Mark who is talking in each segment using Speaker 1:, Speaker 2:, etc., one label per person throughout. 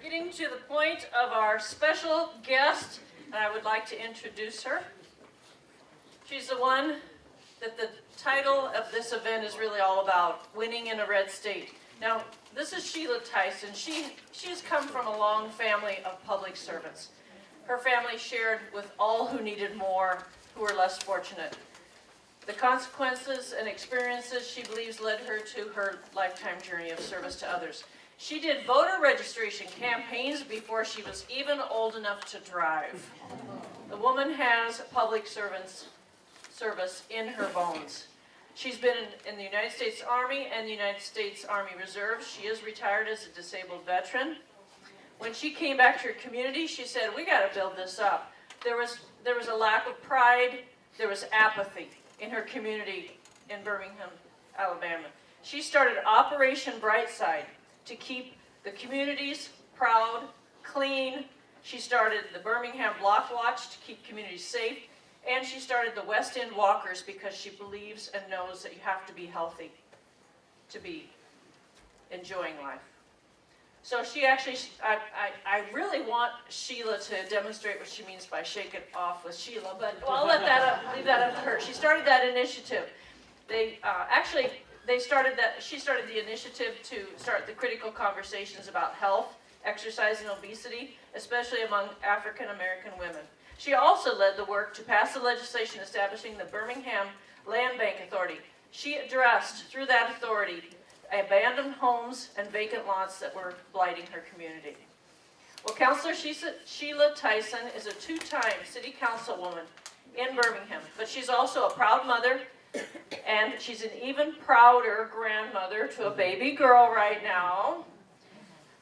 Speaker 1: getting to the point of our special guest, and I would like to introduce her. She's the one that the title of this event is really all about, winning in a red state. Now, this is Sheila Tyson. She's come from a long family of public servants. Her family shared with all who needed more, who were less fortunate. The consequences and experiences she believes led her to her lifetime journey of service to others. She did voter registration campaigns before she was even old enough to drive. The woman has public service in her bones. She's been in the United States Army and the United States Army Reserve. She is retired as a disabled veteran. When she came back to her community, she said, we got to build this up. There was a lack of pride. There was apathy in her community in Birmingham, Alabama. She started Operation Brightside to keep the communities proud, clean. She started the Birmingham Block Watch to keep communities safe. And she started the West End Walkers because she believes and knows that you have to be healthy to be enjoying life. So she actually, I really want Sheila to demonstrate what she means by shake it off with Sheila, but I'll let that up, leave that up to her. She started that initiative. She started the initiative to start the critical conversations about health, exercise, and obesity, especially among African American women. She also led the work to pass the legislation establishing the Birmingham Land Bank Authority. She addressed, through that authority, abandoned homes and vacant lots that were blighting her community. Well, Councilor Sheila Tyson is a two-time city councilwoman in Birmingham, but she's also a proud mother, and she's an even prouder grandmother to a baby girl right now.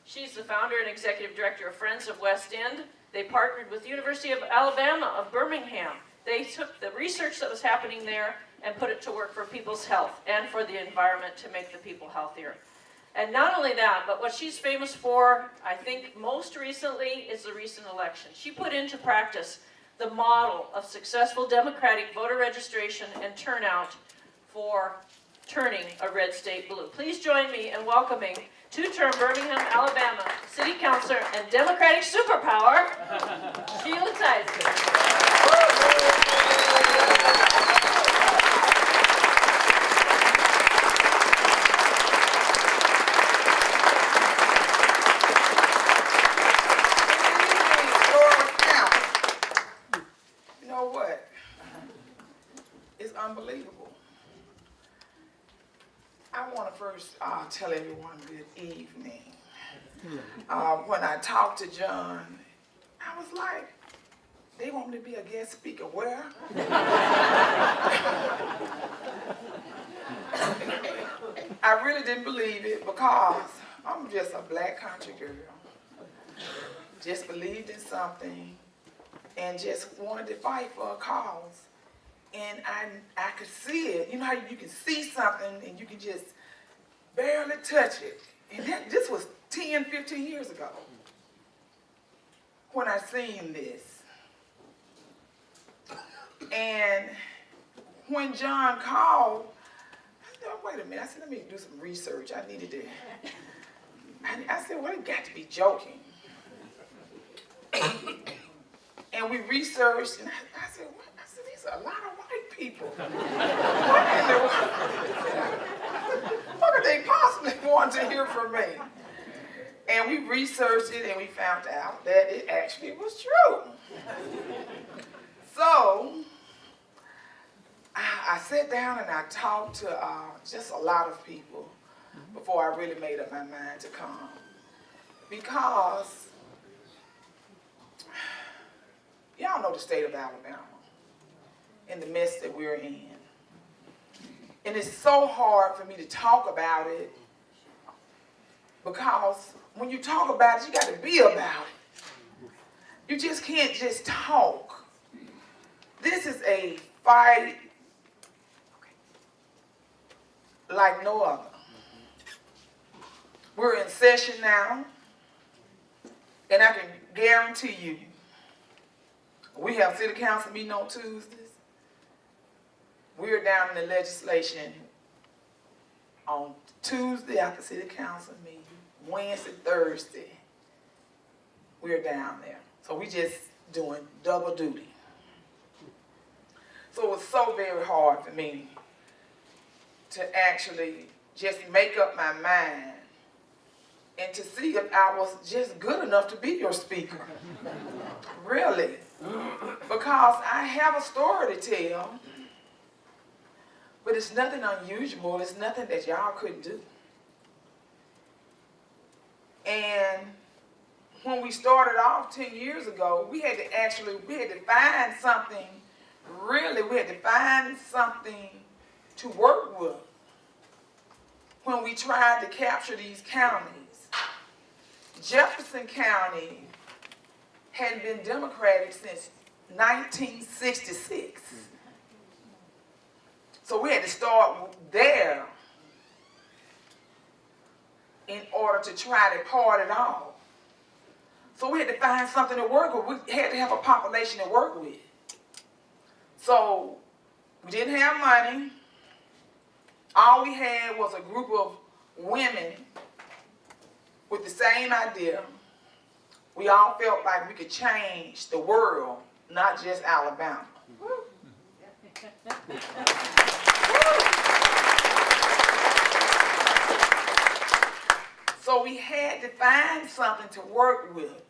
Speaker 1: She's the founder and executive director of Friends of West End. They partnered with the University of Alabama of Birmingham. They took the research that was happening there and put it to work for people's health and for the environment to make the people healthier. And not only that, but what she's famous for, I think most recently, is the recent election. She put into practice the model of successful democratic voter registration and turnout for turning a red state blue. Please join me in welcoming two-term Birmingham, Alabama City Councilor and Democratic superpower, Sheila Tyson.
Speaker 2: You know what? It's unbelievable. I want to first tell everyone good evening. When I talked to John, I was like, they want me to be a guest speaker. Where? I really didn't believe it because I'm just a black country girl. Just believed in something and just wanted to fight for a cause. And I could see it. You know how you can see something and you can just barely touch it. And this was 10, 15 years ago when I seen this. And when John called, I said, oh, wait a minute. I said, let me do some research. I needed to. I said, well, you got to be joking. And we researched, and I said, what? I said, these are a lot of white people. What could they possibly want to hear from me? And we researched it, and we found out that it actually was true. So I sat down and I talked to just a lot of people before I really made up my mind to come. Because y'all know the state of Alabama and the mess that we're in. And it's so hard for me to talk about it because when you talk about it, you got to be about it. You just can't just talk. This is a fight like no other. We're in session now, and I can guarantee you, we have city council meeting on Tuesdays. We're down in the legislation on Tuesday after city council meeting, Wednesday, Thursday. we're down there. So we just doing double duty. So it was so very hard for me to actually just make up my mind and to see if I was just good enough to be your speaker. Really. Because I have a story to tell, but it's nothing unusual. It's nothing that y'all couldn't do. And when we started off 10 years ago, we had to find something, really, we had to find something to work with when we tried to capture these counties. Jefferson County hadn't been Democratic since 1966. So we had to start there in order to try to part it off. So we had to find something to work with. We had to have a population to work with. So we didn't have money. All we had was a group of women with the same idea. We all felt like we could change the world, not just Alabama. So we had to find something to work with.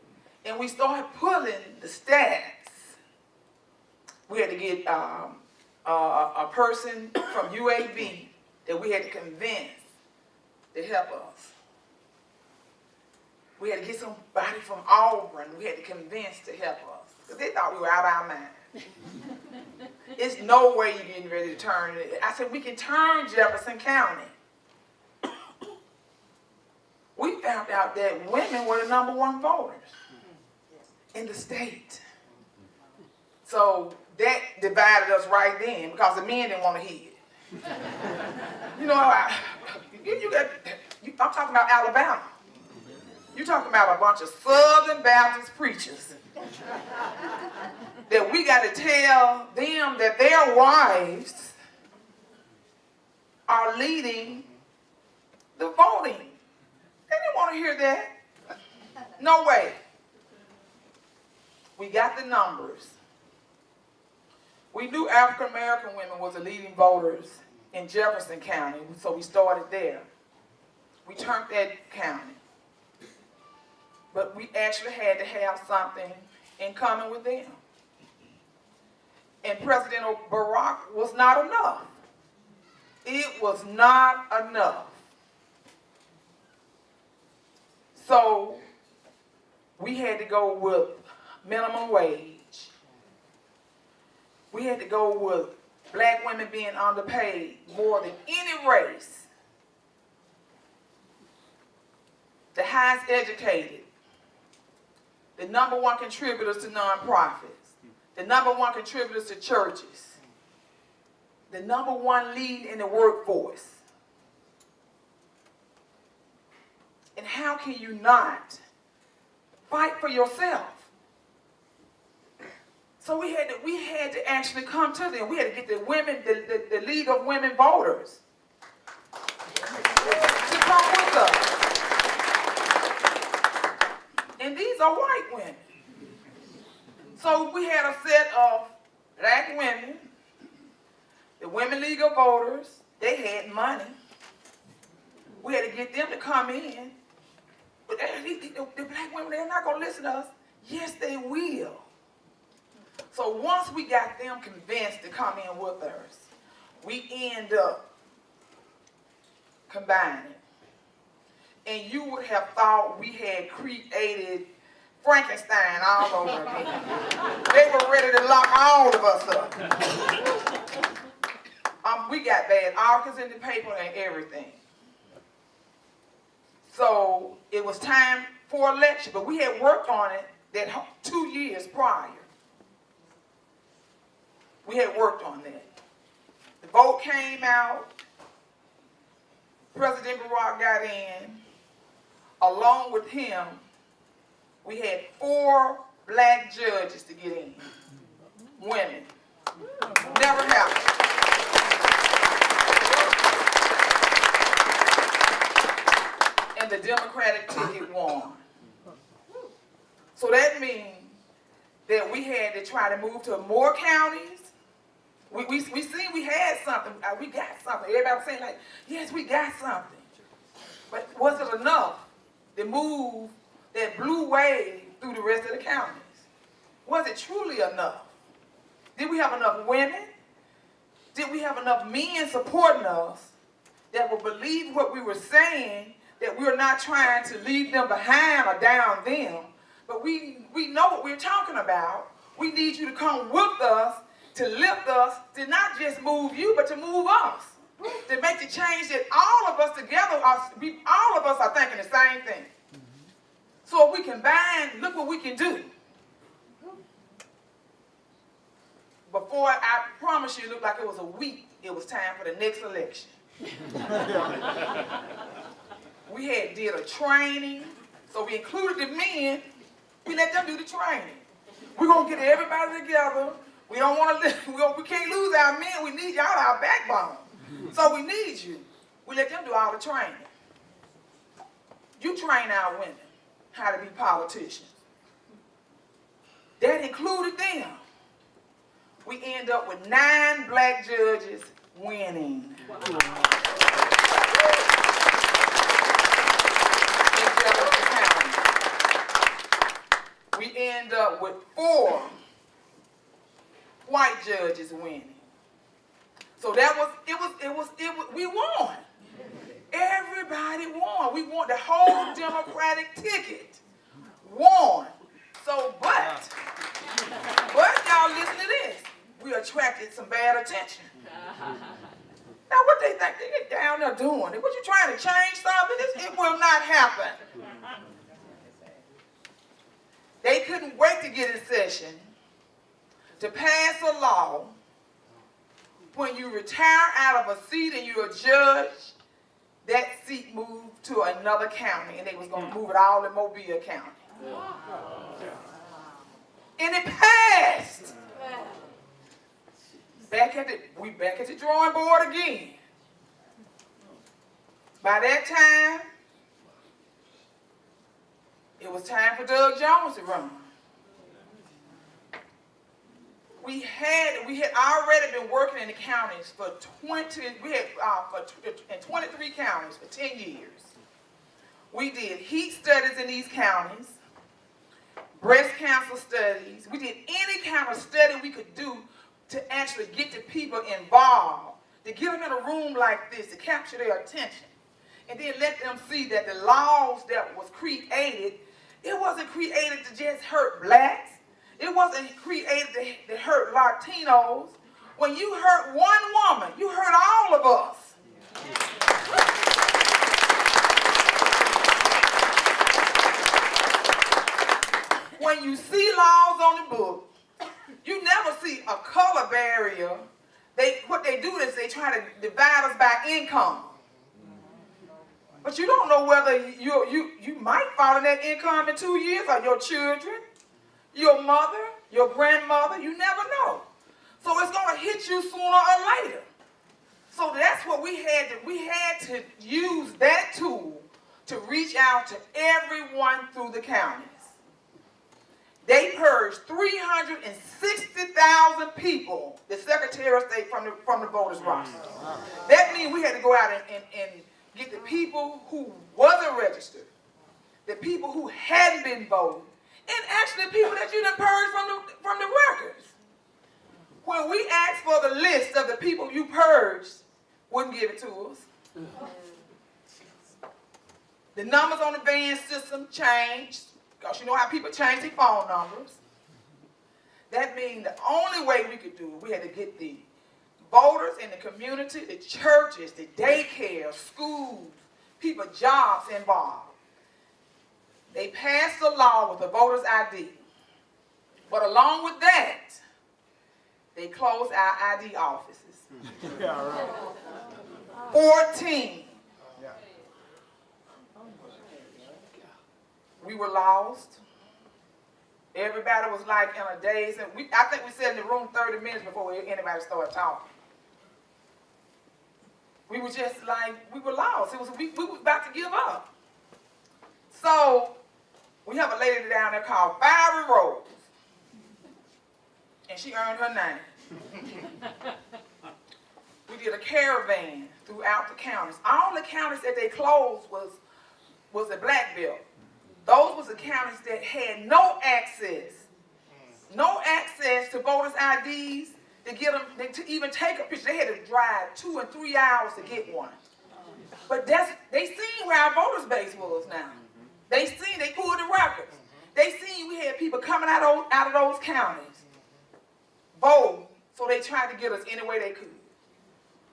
Speaker 2: And we started pulling the stats. We had to get a person from UAB that we had to convince to help us. We had to get somebody from Auburn we had to convince to help us. Because they thought we were out of our mind. It's no way you're getting ready to turn it. I said, we can turn Jefferson County. We found out that women were the #1 voters in the state. So that divided us right then because the men didn't want to hear it. You know, I'm talking about Alabama. You're talking about a bunch of Southern Baptist preachers that we got to tell them that their wives are leading the voting. They didn't want to hear that. No way. We got the numbers. We knew African American women was the leading voters in Jefferson County, so we started there. We turned that county. But we actually had to have something in common with them. And President Barack was not enough. It was not enough. So we had to go with minimum wage. We had to go with black women being underpaid more than any race. The highest educated. The #1 contributors to nonprofits. The #1 contributors to churches. The #1 lead in the workforce. And how can you not fight for yourself? So we had to actually come to them. We had to get the women, the League of Women Voters to come with us. And these are white women. So we had a set of black women, the Women League of Voters. They had money. We had to get them to come in. But the black women, they're not going to listen to us. Yes, they will. So once we got them convinced to come in with us, we end up combining. And you would have thought we had created Frankenstein all over again. They were ready to lock all of us up. We got bad articles in the paper and everything. So it was time for election, but we had worked on it that 2 years prior. We had worked on that. The vote came out. President Barack got in. Along with him, we had 4 black judges to get in. Women. Never happened. And the Democratic ticket won. So that means that we had to try to move to more counties. We seen we had something, we got something. Everybody was saying like, yes, we got something. But was it enough to move that blue wave through the rest of the counties? Was it truly enough? Did we have enough women? Did we have enough men supporting us that would believe what we were saying, that we were not trying to leave them behind or down them, but we know what we're talking about. We need you to come with us, to lift us, to not just move you, but to move us, to make the change that all of us together, all of us are thinking the same thing. So if we combine, look what we can do. Before, I promise you, it looked like it was a week, it was time for the next election. We had did a training, so we included the men, we let them do the training. We're going to get everybody together. We don't want to, we can't lose our men, we need y'all our backbone. So we need you. We let them do all the training. You train our women how to be politicians. That included them. We end up with 9 black judges winning. Wow. In Jefferson County. We end up with 4 white judges winning. So that was, we won. Everybody won. We won. The whole Democratic ticket won. So, but y'all listen to this. We attracted some bad attention. Now what they think they down there doing? What you trying to change something? It will not happen. They couldn't wait to get in session to pass a law when you retire out of a seat and you're a judge, that seat moved to another county, and they was going to move it all in Mobile County. And it passed. We back at the drawing board again. By that time, it was time for Doug Jones to run. We had already been working in the counties for 23 counties for 10 years. We did heat studies in these counties, breast cancer studies. We did any kind of study we could do to actually get the people involved, to get them in a room like this, to capture their attention, and then let them see that the laws that was created, it wasn't created to just hurt blacks. It wasn't created to hurt Latinos. When you hurt one woman, you hurt all of us. When you see laws on the book, you never see a color barrier. What they do is they try to divide us by income. But you don't know whether you might fall in that income in 2 years, or your children, your mother, your grandmother, you never know. So it's going to hit you sooner or later. So that's what we had to use that tool to reach out to everyone through the counties. They purged 360,000 people, the Secretary of State, from the voters' roster. That means we had to go out and get the people who wasn't registered, the people who hadn't been voting, and actually people that you done purged from the records. When we asked for the list of the people you purged, wouldn't give it to us. The numbers on the van system changed, because you know how people change their phone numbers. That means the only way we could do it, we had to get the voters in the community, the churches, the daycare, schools, people, jobs involved. They passed a law with the voter's ID. But along with that, they closed our ID offices. 14. We were lost. Everybody was like in a daze. And I think we sat in the room 30 minutes before anybody started talking. We were just like, we were lost. We were about to give up. So We have a lady down there called Fiery Rose, and she earned her name. We did a caravan throughout the counties. All the counties that they closed was a black belt. Those was the counties that had no access to voters' IDs, to get them, to even take a picture. They had to drive 2 and 3 hours to get one. But they seen where our voters base was now. They pulled the records. They seen we had people coming out of those counties, voting, so they tried to get us any way they could.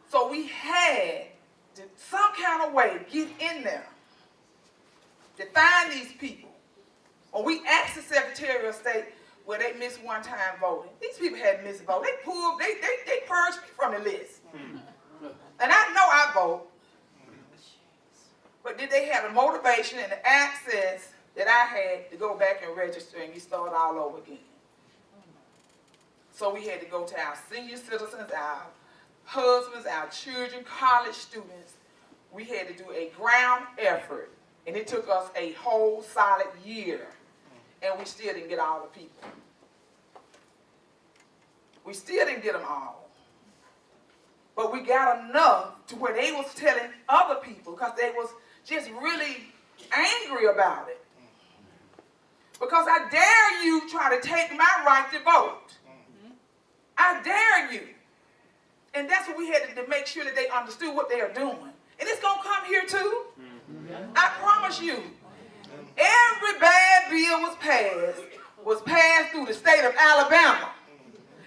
Speaker 2: So we had to, some kind of way, get in there to find these people. Or we asked the Secretary of State, well, they missed one time voting. These people had missed a vote. They purged me from the list. And I know I vote. But did they have the motivation and the access that I had to go back and register and we start all over again? So we had to go to our senior citizens, our husbands, our children, college students. We had to do a ground effort. And it took us a whole solid year. And we still didn't get all the people. We still didn't get them all. But we got enough to where they was telling other people, because they was just really angry about it. Because I dare you try to take my right to vote. I dare you. And that's what we had to make sure that they understood what they are doing. And it's going to come here too. I promise you. Every bad bill was passed through the state of Alabama.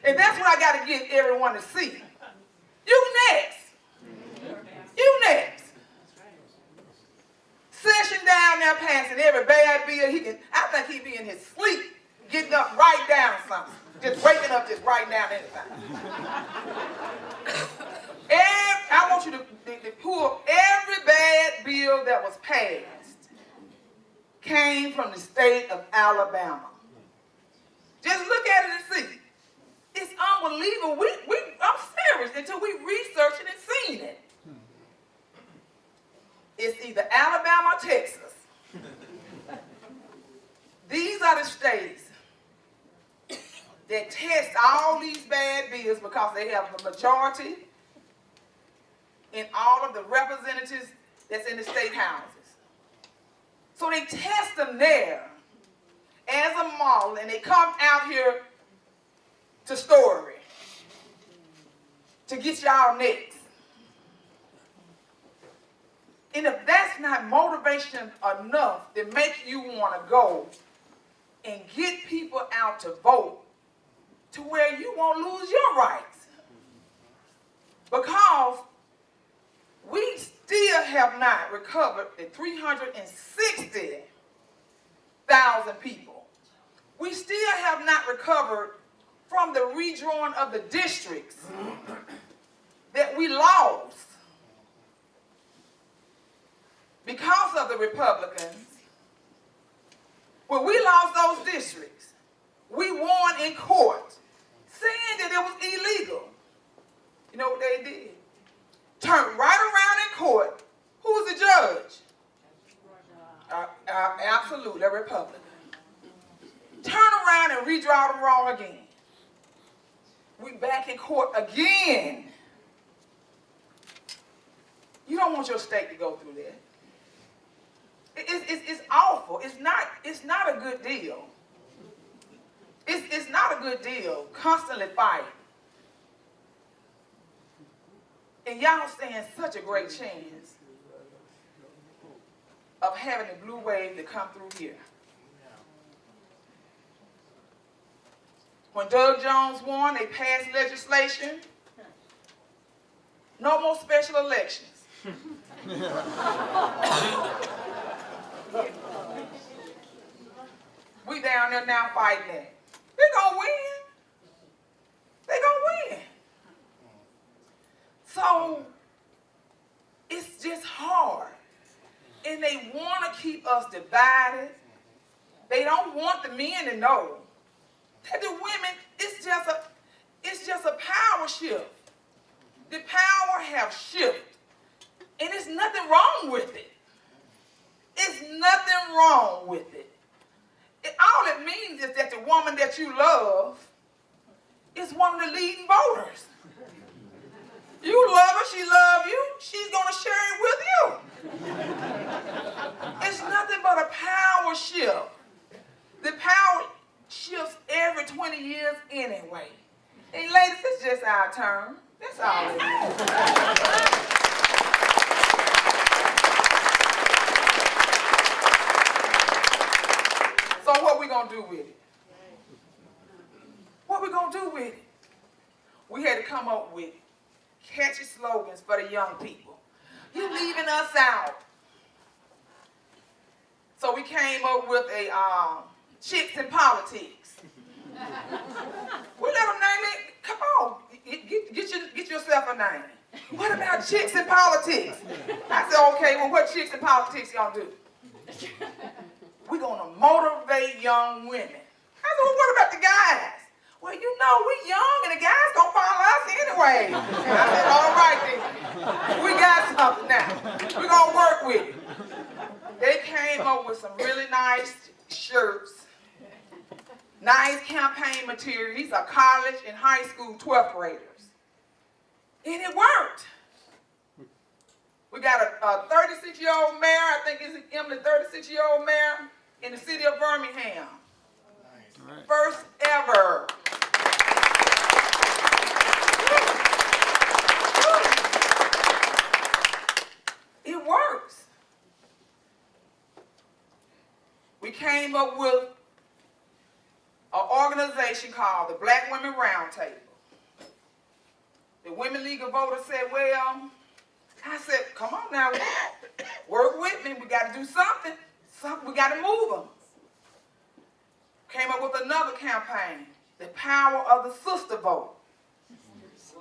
Speaker 2: And that's what I got to get everyone to see. You next. You next. Session down there passing every bad bill he can. I think he be in his sleep, getting up, write down something. Just waking up, just writing down anything. I want you to pull every bad bill that was passed came from the state of Alabama. Just look at it and see. It's unbelievable. I'm serious until we researched it and seen it. It's either Alabama or Texas. These are the states that test all these bad bills because they have the majority in all of the representatives that's in the state houses. So they test them there as a model, and they come out here to Story to get y'all next. And if that's not motivation enough to make you want to go and get people out to vote to where you won't lose your rights. Because we still have not recovered the 360,000 people. We still have not recovered from the redrawing of the districts that we lost because of the Republicans. When we lost those districts, we won in court, saying that it was illegal. You know what they did? Turned right around in court. Who was the judge? Absolutely, a Republican. Turn around and redraw them wrong again. We back in court again. You don't want your state to go through that. It's awful. It's not a good deal. It's not a good deal. Constantly fighting. And y'all stand such a great chance of having the blue wave to come through here. When Doug Jones won, they passed legislation. No more special elections. We down there now fighting that. They're gonna win. They're gonna win. So it's just hard. And they want to keep us divided. They don't want the men to know that the women, it's just a power shift. The power have shifted. And there's nothing wrong with it. It's nothing wrong with it. woman that you love is one of the leading voters. You love her, she loves you, she's going to share it with you. It's nothing but a power shift. The power shifts every 20 years anyway. And ladies, it's just our turn. That's all it is. So what we going to do with it? What we going to do with it? We had to come up with catchy slogans for the young people. You're leaving us out. So we came up with a chicks in politics. We let them name it. Come on, get yourself a name. What about chicks in politics? I said, okay, well, what chicks in politics y'all do? We're gonna motivate young women. I said, well, what about the guys? Well, you know, we're young and the guys gonna follow us anyway. I said, all right then. We got something now. We're gonna work with it. They came up with some really nice shirts, nice campaign material. These are college and high school 12th graders. And it worked. We got a 36-year-old mayor, I think it's Emily, 36-year-old mayor in the city of Birmingham. Nice. First ever. It works. We came up with an organization called the Black Women Roundtable. The Women League of Voters said, well, I said, come on now, work with me. We got to do something. We got to move them. Came up with another campaign, the power of the sister vote.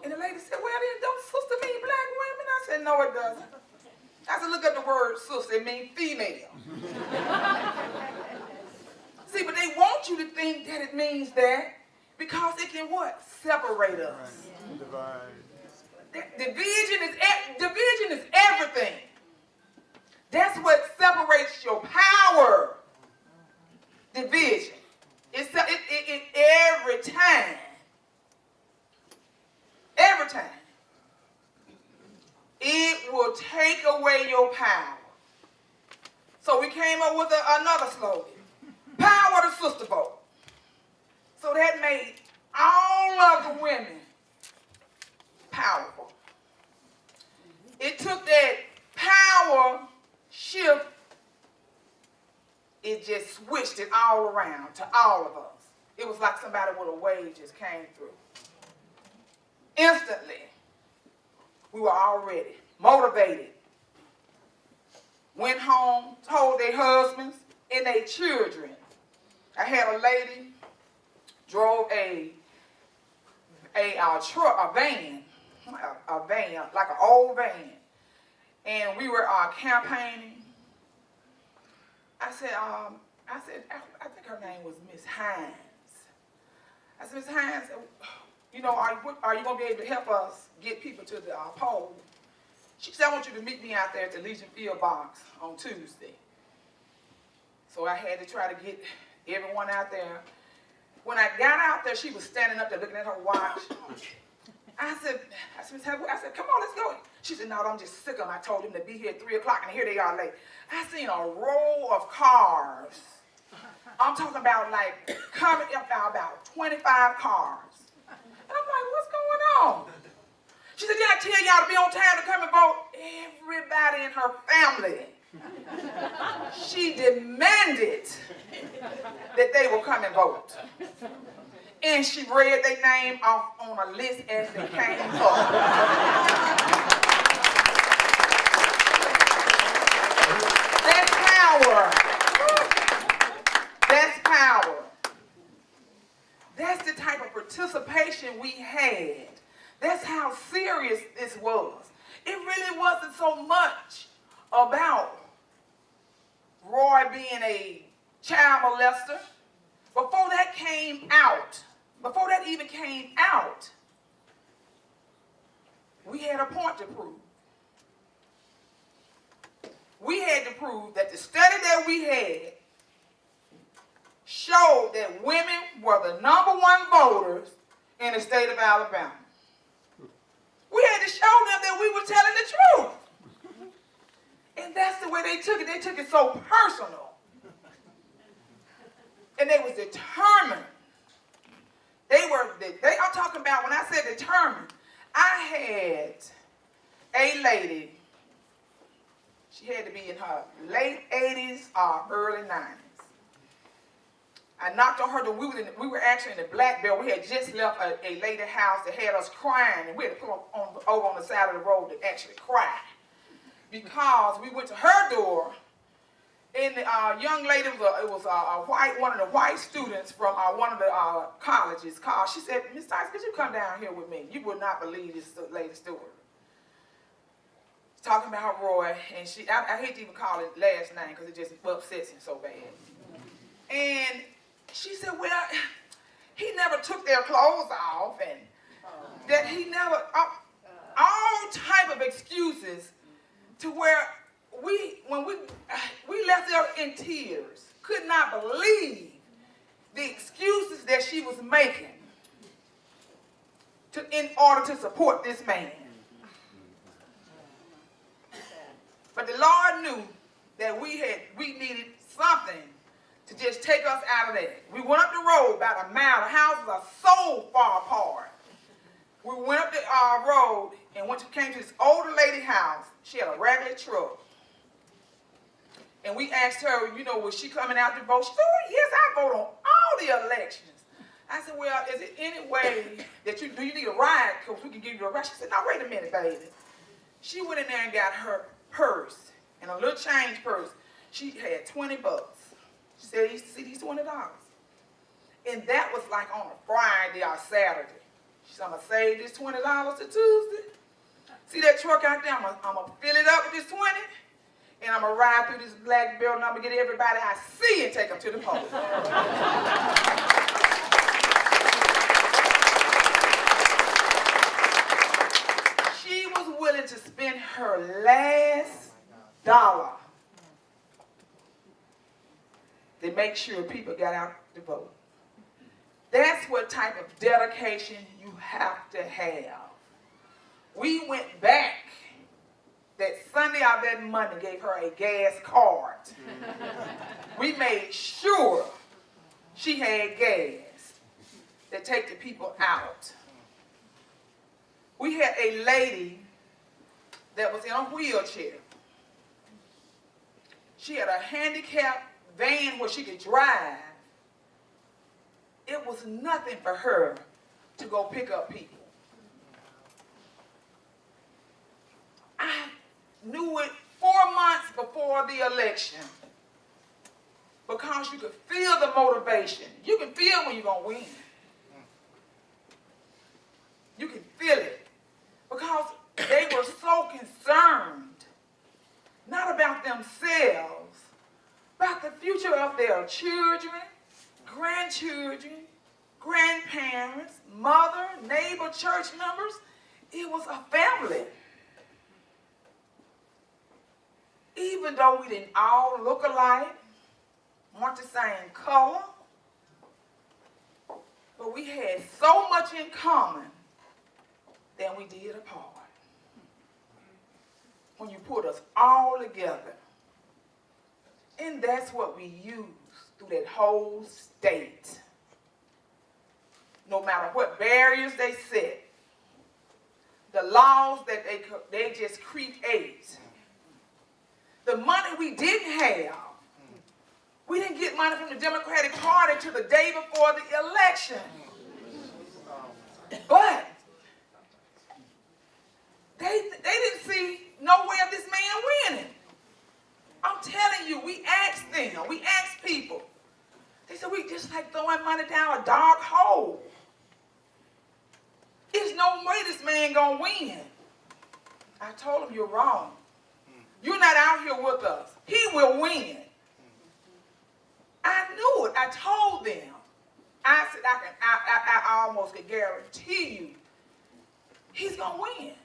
Speaker 2: And the lady said, well, then don't sister mean black women? I said, no, it doesn't. I said, look up the word sister. It means female. See, but they want you to think that it means that because it can what? Separate us. Right. Divide. Division is everything. That's what separates your power. Division. It's every time. Every time. It will take away your power. So we came up with another slogan. Power the sister vote. So that made all of the women powerful. It took that power shift, it just switched it all around to all of us. It was like somebody with a wave just came through. Instantly, we were all ready, motivated. Went home, told their husbands and their children. I had a lady drove a van, like an old van, and we were campaigning. I said, I think her name was Miss Hines. I said, Miss Hines, you know, are you gonna be able to help us get people to the poll? She said, I want you to meet me out there at the Legion Field box on Tuesday. So I had to try to get everyone out there. When I got out there, she was standing up there looking at her watch. I said, come on, let's go. She said, no, I'm just sick of them. I told them to be here at 3 o'clock, and here they are late. I seen a row of cars. I'm talking about like coming up about 25 cars. And I'm like, what's going on? She said, did I tell y'all to be on time to come and vote? Everybody in her family. She demanded that they will come and vote. And she read their name off on a list as they came up. That's power. That's power. That's the type of participation we had. That's how serious this was. It really wasn't so much about Roy being a child molester. Before that came out, before that even came out, we had a point to prove. We had to prove that the study that we had showed that women were the #1 voters in the state of Alabama. We had to show them that we were telling the truth. And that's the way they took it. They took it so personal. And they was determined. I'm talking about, when I said determined, I had a lady, she had to be in her late 80s or early 90s. I knocked on her door. We were actually in the Black Belt. We had just left a lady house that had us crying, and we had to put over on the side of the road to actually cry. Because we went to her door, and the young lady was one of the white students from one of the colleges called. She said, "Miss Tyson, could you come down here with me? You would not believe this lady's story." Talking about Roy, and I hate to even call it last name because it just upsets him so bad. And she said, "Well, he never took their clothes off, and that he never," all type of excuses, to where when we left there in tears, could not believe the excuses that she was making in order to support this man. But the Lord knew that we needed something to just take us out of that. We went up the road about a mile. The houses are so far apart. We went up the road and came to this older lady house. She had a regular truck. And we asked her, was she coming out to vote? She said, "Oh, yes, I vote on all the elections." I said, "Well, is it any way that do you need a ride? Because we can give you a ride." She said, "No, wait a minute, baby." She went in there and got her purse, and a little change purse. She had $20. She said, "You see these $20? And that was like on a Friday or Saturday. She said, "I'm going to save this $20 to Tuesday. See that truck out there? I'm going to fill it up with this 20, and I'm going to ride through this Black Belt, and I'm going to get everybody I see and take them to the polls." She was willing to spend her last dollar to make sure people got out to vote. That's what type of dedication you have to have. We went back that Sunday of that Monday, gave her a gas card. We made sure she had gas to take the people out. We had a lady that was in a wheelchair. She had a handicapped van where she could drive. It was nothing for her to go pick up people. I knew it 4 months before the election, because you could feel the motivation. You can feel when you're going to win. You can feel it, because they were so concerned, not about themselves, about the future of their children, grandchildren, grandparents, mother, neighbor, church members. It was a family. Even though we didn't all look alike, weren't the same color, but we had so much in common than we did apart. When you put us all together. And that's what we used through that whole state. No matter what barriers they set, the laws that they just create, the money we didn't have, we didn't get money from the Democratic Party until the day before the election. But they didn't see no way of this man winning. I'm telling you, we asked them, we asked people. They said, "We just like throwing money down a dark hole. There's no way this man gonna win." I told them, "You're wrong. You're not out here with us. He will win." I knew it. I told them. I said, I almost could guarantee you, he's gonna win.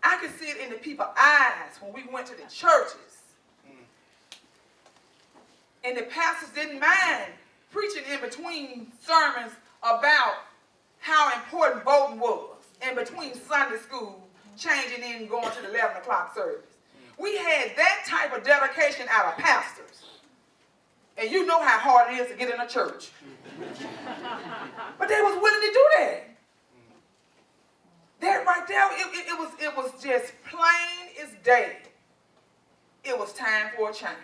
Speaker 2: I could see it in the people's eyes when we went to the churches. And the pastors didn't mind preaching in between sermons about how important voting was, in between Sunday school, changing in and going to the 11 o'clock service. We had that type of dedication out of pastors. And you know how hard it is to get in a church. But they was willing to do that. That right there, it was just plain as day. It was time for a change.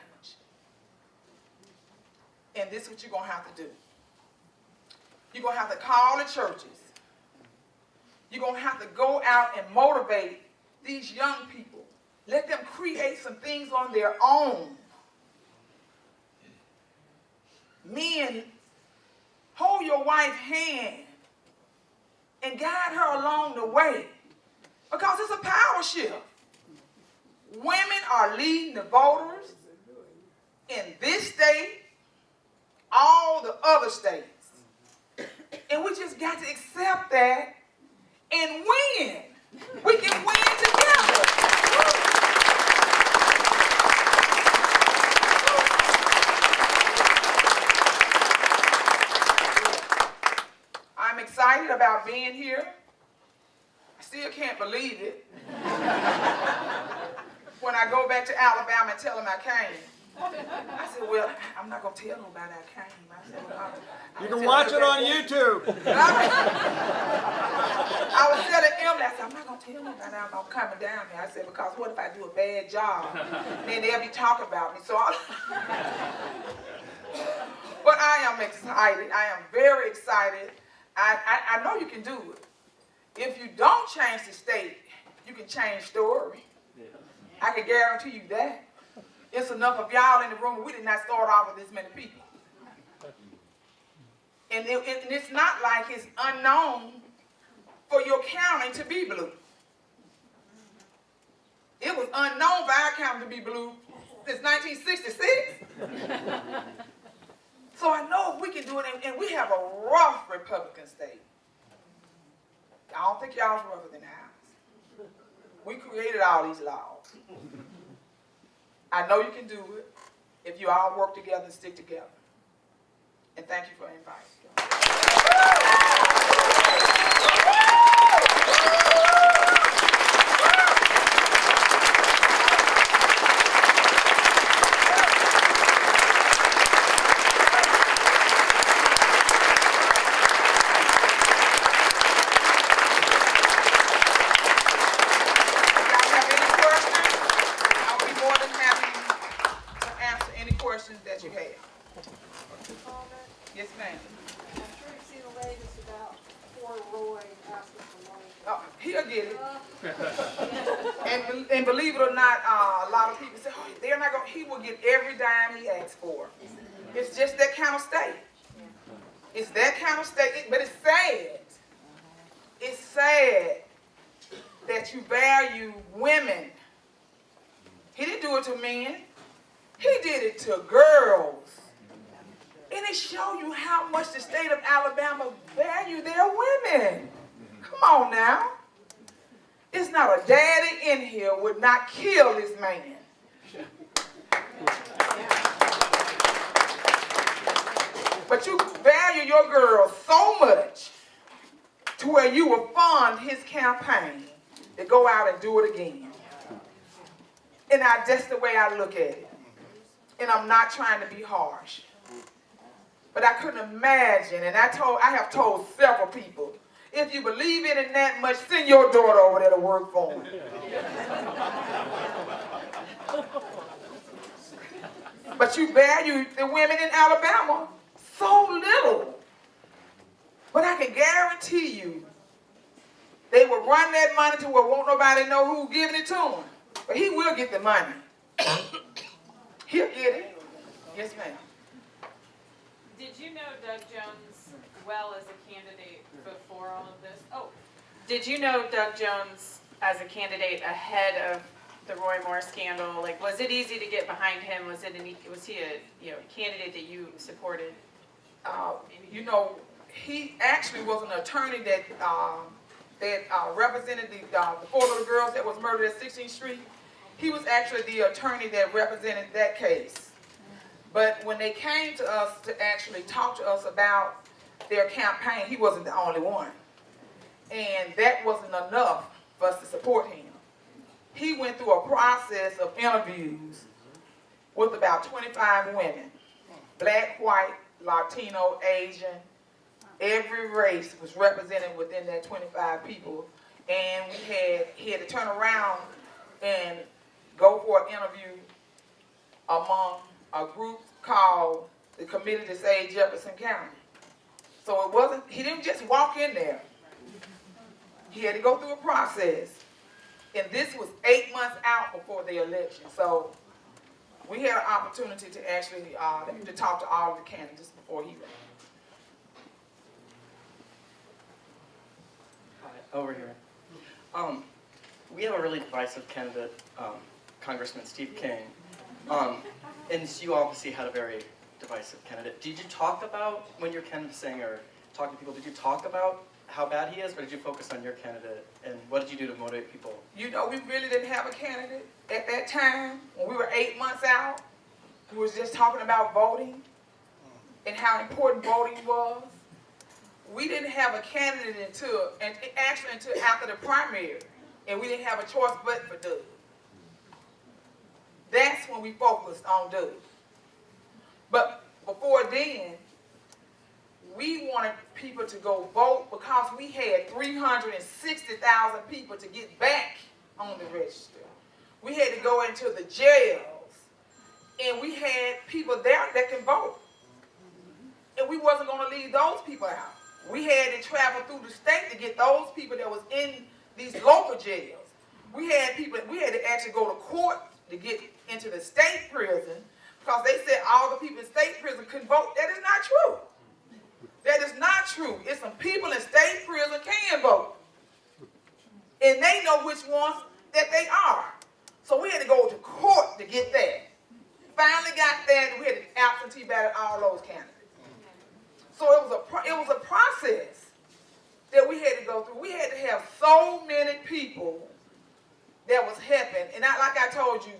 Speaker 2: And this is what you're going to have to do. You're going to have to call the churches. You're going to have to go out and motivate these young people. Let them create some things on their own. Men, hold your wife's hand and guide her along the way, because it's a power shift. Women are leading the voters in this state, all the other states. And we just got to accept that and win. We can win together. I'm excited about being here. I still can't believe it. When I go back to Alabama and tell them I came, I said, well, I'm not going to tell nobody I came. I said, well,
Speaker 3: you can watch it on YouTube.
Speaker 2: I was telling Emily, I said, I'm not going to tell nobody I'm coming down there. I said, because what if I do a bad job? Then they'll be talking about me. But I am excited. I am very excited. I know you can do it. If you don't change the state, you can change story. I can guarantee you that. It's enough of y'all in the room. We did not start off with this many people. And it's not like it's unknown for your county to be blue. It was unknown for our county to be blue since 1966. So I know if we can do it, and we have a rough Republican state. I don't think y'all's rougher than ours. We created all these laws. I know you can do it if you all work together and stick together. And thank you for inviting me. That you have. Yes, ma'am.
Speaker 4: I'm sure you've seen the latest about poor Roy asking for money.
Speaker 2: Oh, he'll get it. And believe it or not, a lot of people say, oh, they're not going. He will get every dime he asks for. It's just that kind of state. It's that kind of state. But it's sad. It's sad that you value women. He didn't do it to men. He did it to girls. And it shows you how much the state of Alabama value their women. Come on now. It's not a daddy in here would not kill this man. But you value your girls so much to where you will fund his campaign to go out and do it again. And that's the way I look at it. And I'm not trying to be harsh. But I couldn't imagine, and I have told several people, if you believe in it that much, send your daughter over there to work for him. But you value the women in Alabama so little. But I can guarantee you, they will run that money to where won't nobody know who's giving it to him. But he will get the money. He'll get it. Yes, ma'am.
Speaker 5: Did you know Doug Jones well as a candidate before all of this? Oh, did you know Doug Jones as a candidate ahead of the Roy Moore scandal? Like, was it easy to get behind him? Was he a candidate that you supported?
Speaker 2: He actually was an attorney that represented the 4 little girls that was murdered at 16th Street. He was actually the attorney that represented that case. But when they came to us to actually talk to us about their campaign, he wasn't the only one. And that wasn't enough for us to support him. He went through a process of interviews with about 25 women, black, white, Latino, Asian, every race was represented within that 25 people. And he had to turn around and go for an interview among a group called the Committee to Save Jefferson County. So it wasn't, he didn't just walk in there. He had to go through a process. And this was 8 months out before the election. So we had an opportunity to actually to talk to all of the candidates before he ran.
Speaker 6: Hi, over here. We have a really divisive candidate, Congressman Steve King. And you obviously had a very divisive candidate. Did you talk about, when you're canvassing or talking to people, did you talk about how bad he is, or did you focus on your candidate? And what did you do to motivate people?
Speaker 2: You know, we really didn't have a candidate at that time. When we were 8 months out, we was just talking about voting and how important voting was. We didn't have a candidate until after the primary, and we didn't have a choice but for Doug. That's when we focused on Doug. But before then, we wanted people to go vote because we had 360,000 people to get back on the register. We had to go into the jails, and we had people there that can vote. And we wasn't going to leave those people out. We had to travel through the state to get those people that was in these local jails. We had to actually go to court to get into the state prison because they said all the people in state prison couldn't vote. That is not true. That is not true. It's some people in state prison can vote. And they know which ones that they are. So we had to go to court to get that. Finally got that, and we had to absentee ballot all those candidates. So it was a process that we had to go through. We had to have so many people that was helping. And like I told you,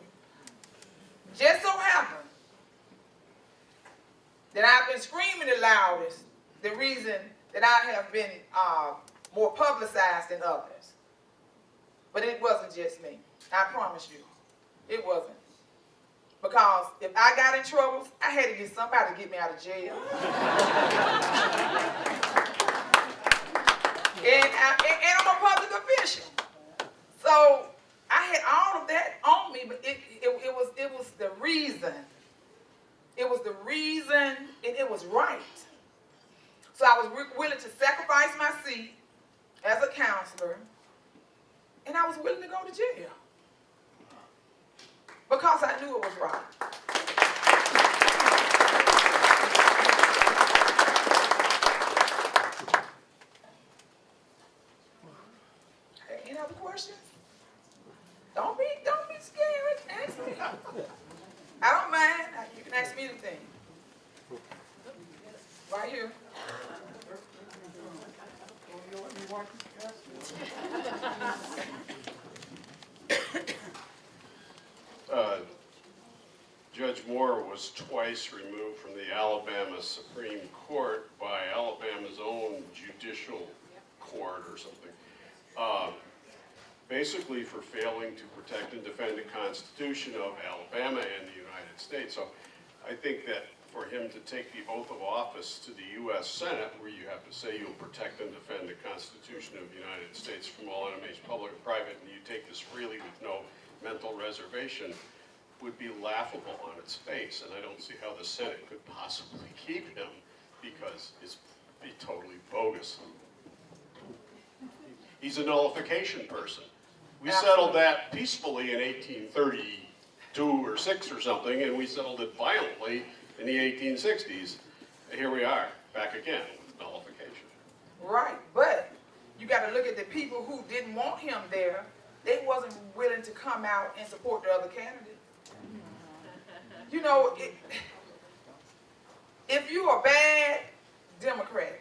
Speaker 2: just so happened that I've been screaming the loudest, the reason that I have been more publicized than others. But it wasn't just me. I promise you. It wasn't. Because if I got in trouble, I had to get somebody to get me out of jail. and I'm a public official. So I had all of that on me, but it was the reason. It was the reason, and it was right. So I was willing to sacrifice my seat as a counselor, and I was willing to go to jail. Because I knew it was right. Any other questions? Don't be scared. Ask me. I don't mind. You can ask me anything. Right here.
Speaker 7: Judge Moore was twice removed from the Alabama Supreme Court by Alabama's own judicial court or something, basically for failing to protect and defend the Constitution of Alabama and the United States. So I think that for him to take the oath of office to the U.S. Senate, where you have to say you'll protect and defend the Constitution of the United States from all enemies, public and private, and you take this freely with no mental reservation, would be laughable on its face, and I don't see how the Senate could possibly keep him because it's be totally bogus. He's a nullification person. We settled that peacefully in 1832 or 6 or something, and we settled it violently in the 1860s. And here we are, back again with nullification.
Speaker 2: Right, but you got to look at the people who didn't want him there. They wasn't willing to come out and support the other candidate. You know, if you're a bad Democrat,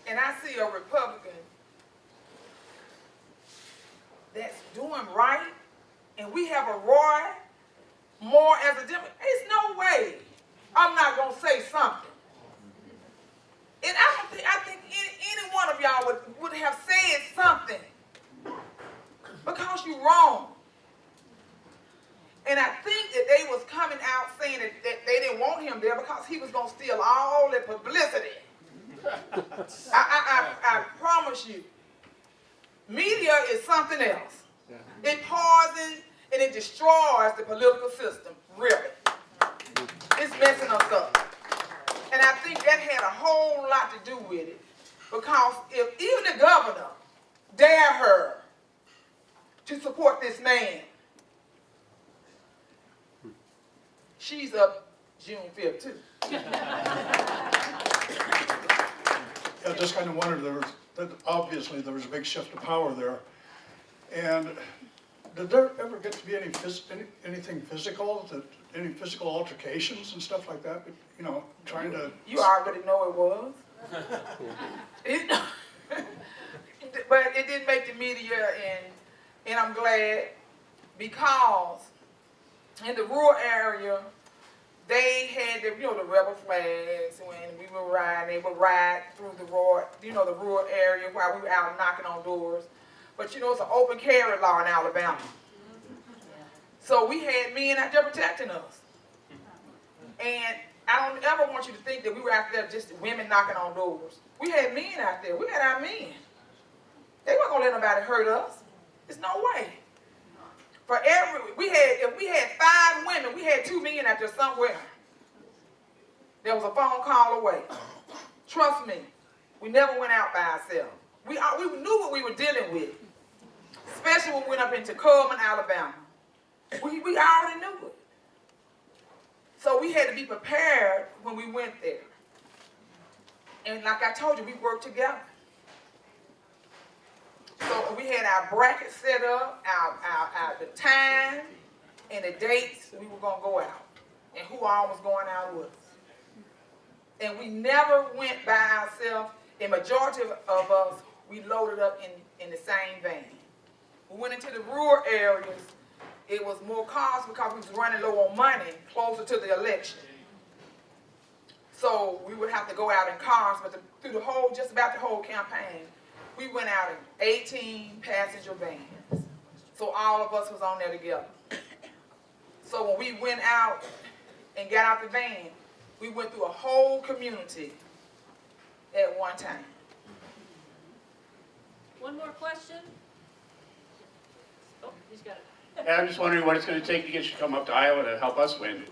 Speaker 2: and I see a Republican that's doing right, and we have a Roy more as a Democrat. There's no way I'm not gonna say something. And I think any one of y'all would have said something because you're wrong. And I think that they was coming out saying that they didn't want him there because he was gonna steal all the publicity. I promise you, media is something else. It poisons and it destroys the political system, really. It's messing us up. And I think that had a whole lot to do with it. Because if even the governor dare her to support this man, she's up June 5th too.
Speaker 8: I just kind of wondered, obviously there was a big shift of power there. And did there ever get to be anything physical, any physical altercations and stuff like that? You know, trying to...
Speaker 2: You already know it was. But it didn't make the media, and I'm glad, because in the rural area, they had the rebel flags when we were riding. They would ride through the rural area while we were out knocking on doors. But it's an open carry law in Alabama. So we had men out there protecting us. And I don't ever want you to think that we were out there just women knocking on doors. We had men out there. We had our men. They weren't gonna let nobody hurt us. There's no way. If we had 5 women, we had 2 men out there somewhere. There was a phone call away. Trust me, we never went out by ourselves. We knew what we were dealing with, especially when we went up into Coleman, Alabama. We already knew it. So we had to be prepared when we went there. And like I told you, we worked together. So we had our bracket set up, the time and the dates we were going to go out, and who all was going out with us. And we never went by ourselves. The majority of us, we loaded up in the same van. We went into the rural areas. It was more cars because we was running low on money closer to the election. So we would have to go out in cars, but through just about the whole campaign, we went out in 18 passenger vans. So all of us was on there together. So when we went out and got out the van, we went through a whole community at one time.
Speaker 1: One more question? Oh, he's got it.
Speaker 9: Yeah, I'm just wondering what it's going to take to get you to come up to Iowa to help us win.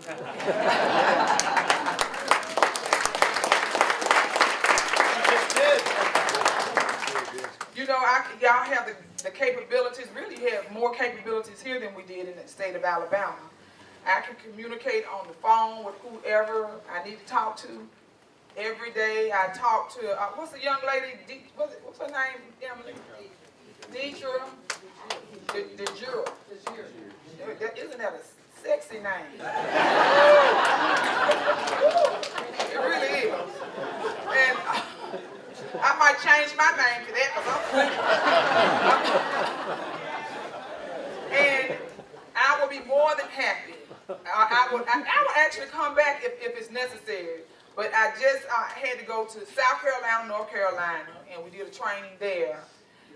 Speaker 2: Y'all have the capabilities, really have more capabilities here than we did in the state of Alabama. I can communicate on the phone with whoever I need to talk to. Every day I talk to, what's the young lady, what's her name, Emily? Deidre. DeJure. Isn't that a sexy name? It really is. And I might change my name to that because and I will be more than happy. I would actually come back if it's necessary. But I had to go to South Carolina, North Carolina, and we did a training there.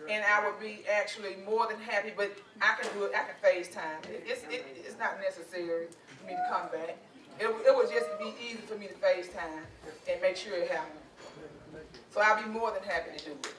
Speaker 2: And I would be actually more than happy, but I can do it, I can FaceTime. It's not necessary for me to come back. It would just be easy for me to FaceTime and make sure it happens. So I'll be more than happy to do it.